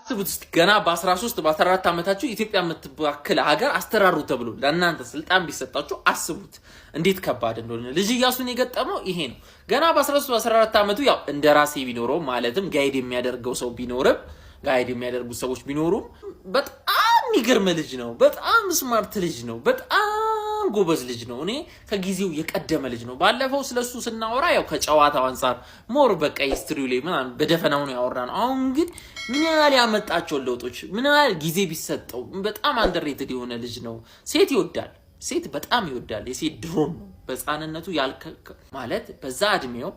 ስቡት ገና በ13 በ14 ዓመታችሁ ኢትዮጵያ የምትባክል ሀገር አስተራሩ ተብሎ ለእናንተ ስልጣን ቢሰጣችሁ አስቡት እንዴት ከባድ እንደሆነ። ልጅ ኢያሱን የገጠመው ይሄ ነው። ገና በ13 በ14 ዓመቱ ያው እንደራሴ ቢኖረው ማለትም ጋይድ የሚያደርገው ሰው ቢኖርም ጋይድ የሚያደርጉ ሰዎች ቢኖሩም በጣም የሚገርም ልጅ ነው። በጣም ስማርት ልጅ ነው። በጣም ጎበዝ ልጅ ነው። እኔ ከጊዜው የቀደመ ልጅ ነው። ባለፈው ስለሱ ስናወራ ያው ከጨዋታው አንፃር ሞር በቃ ሂስትሪው ላይ ምናምን በደፈናው ነው ያወራነው። አሁን ግን ምን ያህል ያመጣቸው ለውጦች ምን ያህል ጊዜ ቢሰጠው በጣም አንደርሬትድ የሆነ ልጅ ነው። ሴት ይወዳል። ሴት በጣም ይወዳል። የሴት ድሮን ነው በህፃንነቱ ማለት በዛ እድሜው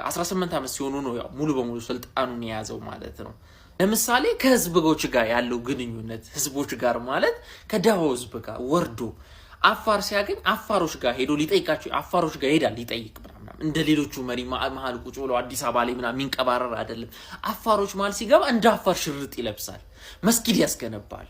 18 ዓመት ሲሆኑ ነው ያው ሙሉ በሙሉ ስልጣኑን የያዘው ማለት ነው። ለምሳሌ ከህዝቦች ጋር ያለው ግንኙነት ህዝቦች ጋር ማለት ከደሃው ህዝብ ጋር ወርዶ አፋር ሲያገኝ አፋሮች ጋር ሄዶ ሊጠይቃቸው አፋሮች ጋር ሄዳል ሊጠይቅ ምናምን እንደ ሌሎቹ መሪ መሃል ቁጭ ብሎ አዲስ አበባ ላይ ምናምን የሚንቀባረር አይደለም። አፋሮች መሃል ሲገባ እንደ አፋር ሽርጥ ይለብሳል፣ መስጊድ ያስገነባል።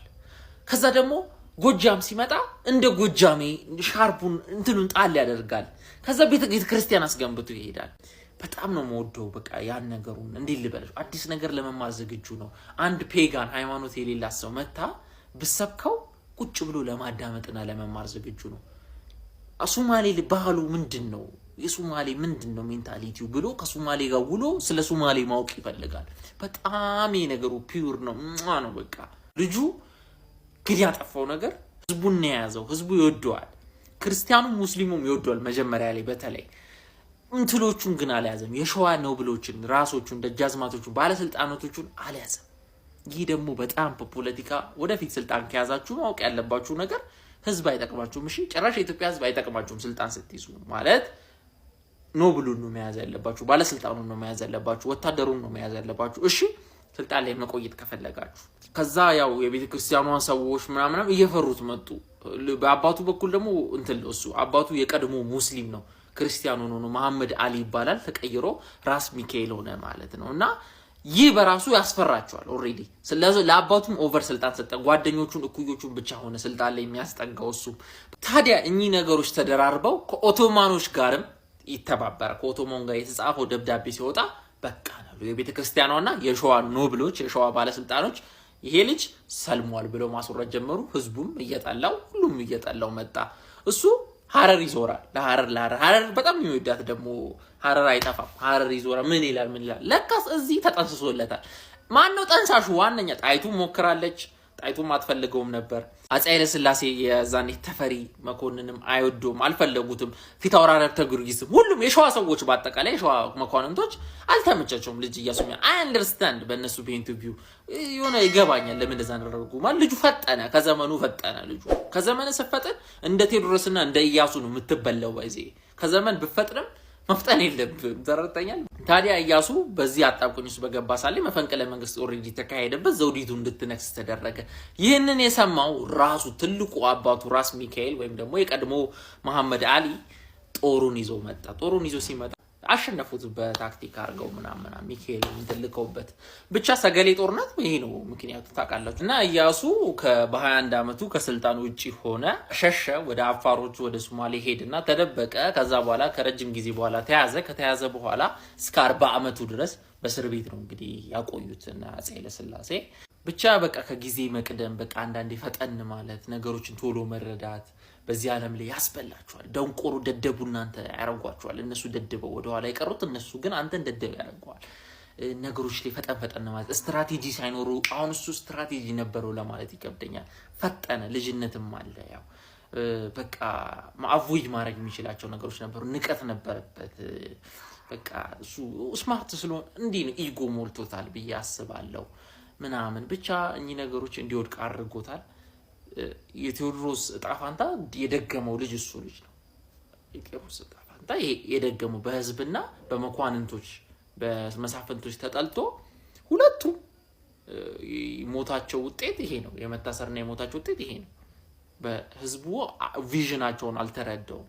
ከዛ ደግሞ ጎጃም ሲመጣ እንደ ጎጃሜ ሻርፑን እንትኑን ጣል ያደርጋል። ከዛ ቤተ ክርስቲያን አስገንብቶ ይሄዳል። በጣም ነው የምወደው። በቃ ያን ነገሩን እንዴት ልበልሽ አዲስ ነገር ለመማር ዝግጁ ነው። አንድ ፔጋን ሃይማኖት የሌላት ሰው መታ ብሰብከው ቁጭ ብሎ ለማዳመጥና ለመማር ዝግጁ ነው። ሶማሌ ባህሉ ምንድነው? የሶማሌ ምንድነው ሜንታሊቲው ብሎ ከሶማሌ ጋር ውሎ ስለ ሶማሌ ማወቅ ይፈልጋል። በጣም ይሄ ነገሩ ፒውር ነው ነው በቃ ልጁ ግን ያጠፋው ነገር ህዝቡን ነው የያዘው። ህዝቡ ይወደዋል። ክርስቲያኑም ሙስሊሙም ይወደዋል መጀመሪያ ላይ በተለይ እንትሎቹን ግን አልያዘም። የሸዋ ኖብሎችን ራሶቹን ደጃዝማቶቹን ባለስልጣናቶቹን አልያዘም። ይህ ደግሞ በጣም በፖለቲካ ወደፊት ስልጣን ከያዛችሁ ማወቅ ያለባችሁ ነገር ህዝብ አይጠቅማችሁም። እሺ ጭራሽ የኢትዮጵያ ህዝብ አይጠቅማችሁም። ስልጣን ስትይዙ ማለት ኖብሉን ነው መያዝ ያለባችሁ፣ ባለስልጣኑን ነው መያዝ ያለባችሁ፣ ወታደሩን ነው መያዝ ያለባችሁ። እሺ ስልጣን ላይ መቆየት ከፈለጋችሁ። ከዛ ያው የቤተ ክርስቲያኗ ሰዎች ምናምን እየፈሩት መጡ። በአባቱ በኩል ደግሞ እንትን እሱ አባቱ የቀድሞ ሙስሊም ነው፣ ክርስቲያኑ ነው፣ መሐመድ አሊ ይባላል። ተቀይሮ ራስ ሚካኤል ሆነ ማለት ነውና ይህ በራሱ ያስፈራቸዋል። ኦሬዲ ስለዚህ ለአባቱም ኦቨር ስልጣን ሰጠ። ጓደኞቹን እኩዮቹን ብቻ ሆነ ስልጣን ላይ የሚያስጠጋው እሱ። ታዲያ እኚህ ነገሮች ተደራርበው ከኦቶማኖች ጋርም ይተባበረ። ከኦቶማን ጋር የተጻፈው ደብዳቤ ሲወጣ በቃ ነው የቤተክርስቲያኗና የሸዋ ኖብሎች የሸዋ ባለስልጣኖች ይሄ ልጅ ሰልሟል ብለው ማስወረድ ጀመሩ። ህዝቡም እየጠላው ሁሉም እየጠላው መጣ። እሱ ሐረር ይዞራል። ሐረር በጣም የሚወዳት ደግሞ ሐረር አይጠፋም። ሐረር ይዞራል። ምን ይላል ለካስ እዚህ ተጠንስሶለታል። ማን ነው ጠንሳሹ? ዋነኛ ጣይቱ ሞክራለች። ጣይቱም አትፈልገውም ነበር። አፄ ኃይለ ሥላሴ የዛኔ ተፈሪ መኮንንም አይወዱም አልፈለጉትም። ፊት አውራሪ ተግሩጊስም ሁሉም የሸዋ ሰዎች በአጠቃላይ የሸዋ መኳንንቶች አልተመቻቸውም። ልጅ ኢያሱ አይ አንደርስታንድ በእነሱ በኢንተርቪው የሆነ ይገባኛል ለምን እንደዛ አደረጉ ማለት ልጁ ፈጠነ፣ ከዘመኑ ፈጠነ። ልጁ ከዘመነ ሲፈጠን እንደ ቴዎድሮስና እንደ ኢያሱ ነው የምትበላው። ባይዜ ከዘመን ብፈጥንም መፍጠን የለብም። ተረተኛል። ታዲያ ኢያሱ በዚህ አጣብቁኝ ውስጥ በገባ ሳለ መፈንቅለ መንግስት ኦሬዲ ተካሄደበት፣ ዘውዲቱ እንድትነክስ ተደረገ። ይህንን የሰማው ራሱ ትልቁ አባቱ ራስ ሚካኤል ወይም ደግሞ የቀድሞ መሐመድ አሊ ጦሩን ይዞ መጣ። ጦሩን ይዞ ሲመጣ አሸነፉት በታክቲክ አርገው ምናምን ሚካኤል እንድልከውበት ብቻ ሰገሌ ጦርነት ይሄ ነው ምክንያቱ ታውቃላችሁ። እና ኢያሱ በ21 አመቱ ከስልጣን ውጪ ሆነ፣ ሸሸ ወደ አፋሮቹ ወደ ሶማሌ ሄድና ተደበቀ። ከዛ በኋላ ከረጅም ጊዜ በኋላ ተያዘ። ከተያዘ በኋላ እስከ 40 አመቱ ድረስ በእስር ቤት ነው እንግዲህ ያቆዩትና አፄ ኃይለ ሥላሴ ብቻ በቃ ከጊዜ መቅደም በቃ አንዳንዴ ፈጠን ማለት ነገሮችን ቶሎ መረዳት በዚህ ዓለም ላይ ያስበላችኋል። ደንቆሮ ደደቡ እናንተ ያረጓችኋል። እነሱ ደደበው ወደ ኋላ የቀሩት እነሱ ግን አንተን ደደብ ያረጋዋል። ነገሮች ላይ ፈጠን ማለት ስትራቴጂ ሳይኖሩ አሁን እሱ ስትራቴጂ ነበረው ለማለት ይከብደኛል። ፈጠነ። ልጅነትም አለ ያው በቃ አቮይድ ማድረግ የሚችላቸው ነገሮች ነበሩ። ንቀት ነበረበት። በቃ እሱ ስማርት ስለሆነ እንዲህ ነው ኢጎ ሞልቶታል ብዬ አስባለሁ ምናምን ብቻ እኚህ ነገሮች እንዲወድቅ አድርጎታል። የቴዎድሮስ ጣፋንታ የደገመው ልጅ እሱ ልጅ ነው። የቴዎድሮስ ጣፋንታ የደገመው በህዝብና በመኳንንቶች በመሳፍንቶች ተጠልቶ ሁለቱም ሞታቸው ውጤት ይሄ ነው። የመታሰርና የሞታቸው ውጤት ይሄ ነው። በህዝቡ ቪዥናቸውን አልተረዳውም።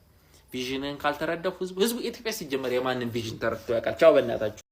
ቪዥንን ካልተረዳው ህዝቡ ኢትዮጵያ ሲጀመር የማንን ቪዥን ተረድቶ ያውቃል? ቻው በእናታችሁ።